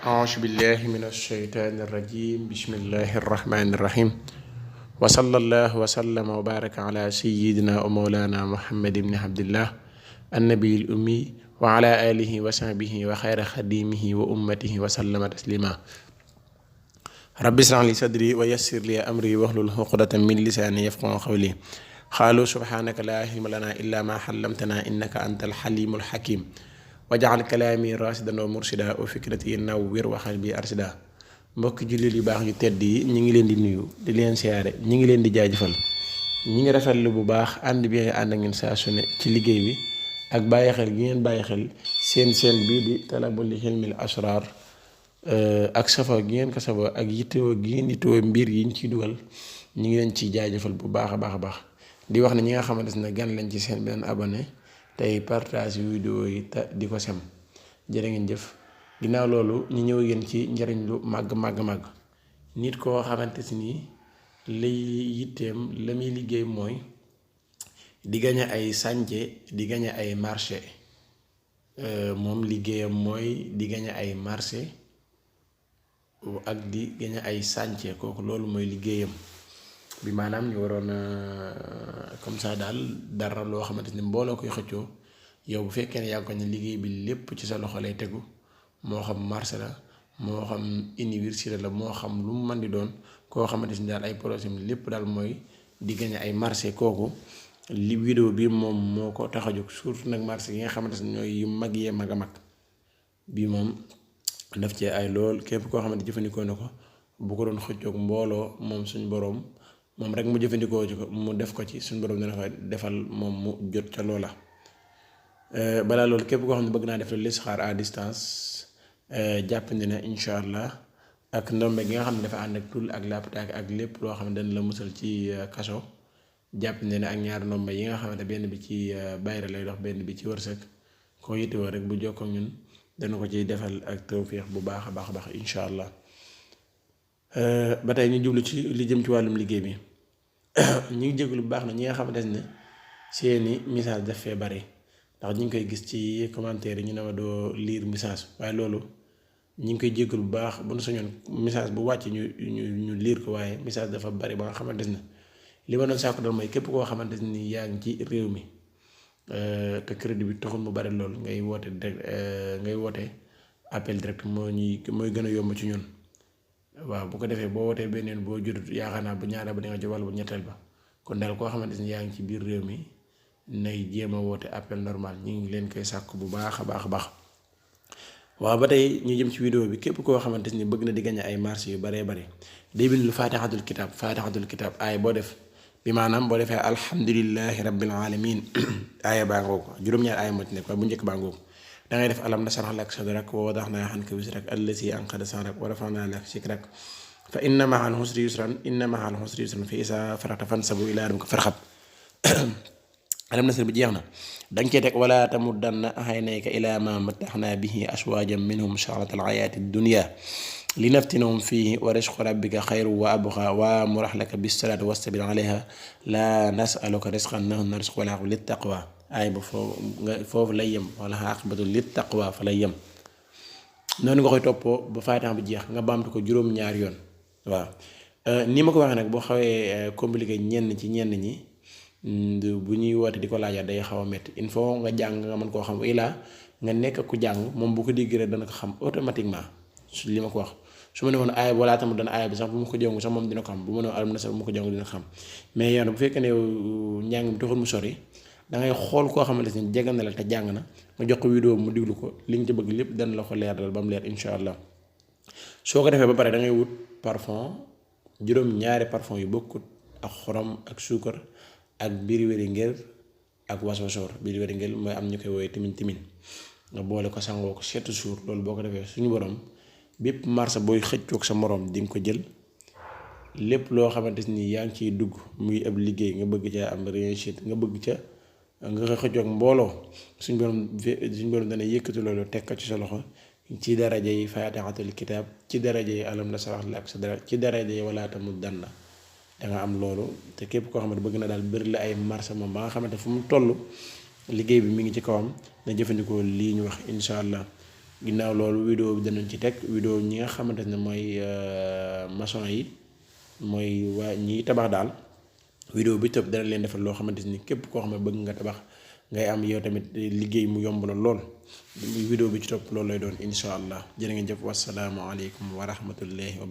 أعوذ بالله من الشيطان الرجيم بسم الله الرحمن الرحيم وصلى الله وسلم وبارك على سيدنا ومولانا محمد بن عبد الله النبي الأمي وعلى آله وصحبه وخير خديمه وأمته وسلم تسليما رب اشرح لي صدري ويسر لي أمري واحلل عقدة من لساني يفقهوا قولي قالوا سبحانك لا علم لنا إلا ما علمتنا إنك أنت الحليم الحكيم wajaxal kalaami rasidan wa mursida wa fikrati nawwir wa qalbi arsida mbokki jullit yu baax yu tedd yi ñi ngi leen di nuyu di leen siyaare ñi ngi leen di jaajëfal ñi ngi rafetlu bu baax ànd bi ànd ak ngeen saa su ne ci liggéey bi ak bàyyi xel gi ngeen bàyyi xel seen bii di talabul hilmil asrar ak safa gi ngeen ko safa ak yittewoo gi ngeen yittewoo mbir yi ñu ciy dugal ñi ngi leen ciy jaajëfal bu baax a baax di wax ne ñi nga xamante ne gan lañ ci seen benn abonné tey partage vidéo yi te di ko sem jërë ngeen jëf ginnaaw loolu ñu ñëw yéen ci njariñ lu màgg nit koo xamante ni lay yitteem la muy liggéey mooy di gañe ay sànce di gañe ay marché moom liggéeyam mooy di gañe ay marché ak di gañe ay sànce kooku loolu mooy liggéeyam bi maanaam ñu waroon comme ça daal dara loo xamante ni mbooloo koy xëccoo yow bu fekkee ne yaa ko ne liggéey bi lépp ci sa loxo lay tegu moo xam marché la moo xam université la moo xam lu mu mën di doon koo xamante ni daal ay projet lépp daal mooy di gagner ay marché kooku li vidéo bi moom moo ko tax a jóg surtout nag marché yi nga xamante ni ñooy yu mag yee mag a mag bii moom daf cee ay lool képp koo xamante jëfandikoo na ko bu ko doon xëccoog mbooloo moom suñ boroom moom rek mu jëfandikoo ci ko mu def ko ci suñu borom dina fa defal moom mu jot ca loola balaa loolu képp koo xam ne bëgg naa def l'istixaar à distance jàppandi na incha allah ak ndombe gi nga xam ne dafa ànd ak tul ak laptaak ak lépp loo xam ne dana la musal ci kaso jàppandi na ak ñaari ndombe yi nga xamante benn bi ci bayra lay dox benn bi ci wërsëg koo yittewoo rek bu jokkoo ak ñun dana ko ciy defal ak tawfiix bu baax a baax incha allah. ba tey ñu jublu ci li jëm ci wàllum liggéey bi ñu ngi jégalu bu baax na ñi nga xamante ne seeni message daf fee bari ndax ñu ngi koy gis ci commentaire yi ñu ne ma doo lire message waaye loolu ñu ngi koy jégalu bu baax bu nu sañoon message bu wàcc ñu lire ko waaye message dafa bari ba nga xamante ne li ma doon sàkku dal mooy képp koo xamante ni yaa ngi ci réew mi te crédit bi taxul mu bari lool ngay woote direct ngay woote appel direct mooy gën a yomb ci ñun. waaw bu ko defee boo wootee beneen boo jotut yaakaar naa bu ñaareel ba di nga jot walla bu ñetteel ba kon daal koo xamante ni yaa ngi ci biir réew mi nay jéem a woote appel normal ñu ngi leen koy sàkk bu baax a baax. waaw ba tey ñu jëm ci vidéo bi képp koo xamante ni bëgg na di gañe ay marché yu baree bari day bind lu faatixatul kitaab aaya boo def bi maanaam boo defee alhamdulillahi rabbil alamin aaya baa ngoog juróom-ñaar aaya moo ci nekk waaye bu njëkk baa ngoog dangay def alam nashrah laka sadrak wa wada'na anka wizrak allazi anqada zahrak wa rafa'na laka zikrak fa inna ma'al usri yusran fa iza faragta fansab ila rabbika farghab alam nashrah bi jeex na danga cee teg wala tamuddanna aynayka ila ma matta'na bihi azwajan minhum zahratal hayati dunya linaftinahum fihi wa rizqu rabbika khayrun wa abqa wa amur ahlaka bis salati wastabir alayha la nas'aluka rizqan nahnu narzuquka wal 'aqibatu lit taqwa aay ba foofu lay yem wala aqibatu lit taqwa fa lay yem noonu nga koy toppoo ba faatiha bi jeex nga baamtu ko juróom-ñaari yoon waaw ni ma ko waxee nag boo xawee compliqué ñenn ñi bu ñuy woote di ko laajaat day xaw a métti il faut nga jàng nga mën koo xam ilaa nga nekk ku jàng moom bu ko dégg rek dana ko xam automatiquement su li ma ko wax su ma ne woon aaya wala tamit dana aaya bi sax bu ma ko jàngu sax moom dina ko xam bu ma ne woon alam nashrah bu ma ko jàngu dina ko xam mais yow bu fekkee ne njàng mi taxul mu sori dangay xool koo xamante ni jege na la te jàng na nga jox ko vidéo mu diglu ko li nga ci bëgg lépp dana la ko leeral ba mu leer incha allah soo ko defee ba pare dangay wut parfum juróom-ñaari parfum yu bokkut ak xorom ak suukar ak biriwéri ngel ak waswasoor biriwéri ngel mooy am ñu koy woowee timin nga boole ko sangoo ko 7 jours loolu boo ko defee suñu borom bépp marché booy xëccoog sa morom di nga ko jël lépp loo xamante ni yaa ngi ciy dugg muy ab liggéey nga bëgg ca am réussite nga bëgg ca nga xëccoog mbooloo suñu borom dana yëkkati loolu teg ko ci sa loxo ci daraja yi faatixatul kitaab ci daraja yi alam nashrah laka sadrak ci daraja yi wala tamuddanna danga am loolu te képp koo xamante bëgg na daal bëri la ay marché moom ba nga xamante fu mu toll liggéey bi mi ngi ci kawam na jëfandikoo lii ñu wax incha allah ginnaaw loolu vidéo bi danañ ci teg vidéo ñi nga xamante ne mooy maçon yi mooy waa ñiy tabax daal vidéo bi tëb dana leen defal loo xamante ni képp koo xam ne bëgg nga tabax ngay am yow tamit liggéey mu yomb la lool vidéo bi ci topp loolu lay doon incha allah jërë ngeen jëf wasalaamu aleykum wa rahmatullahi wa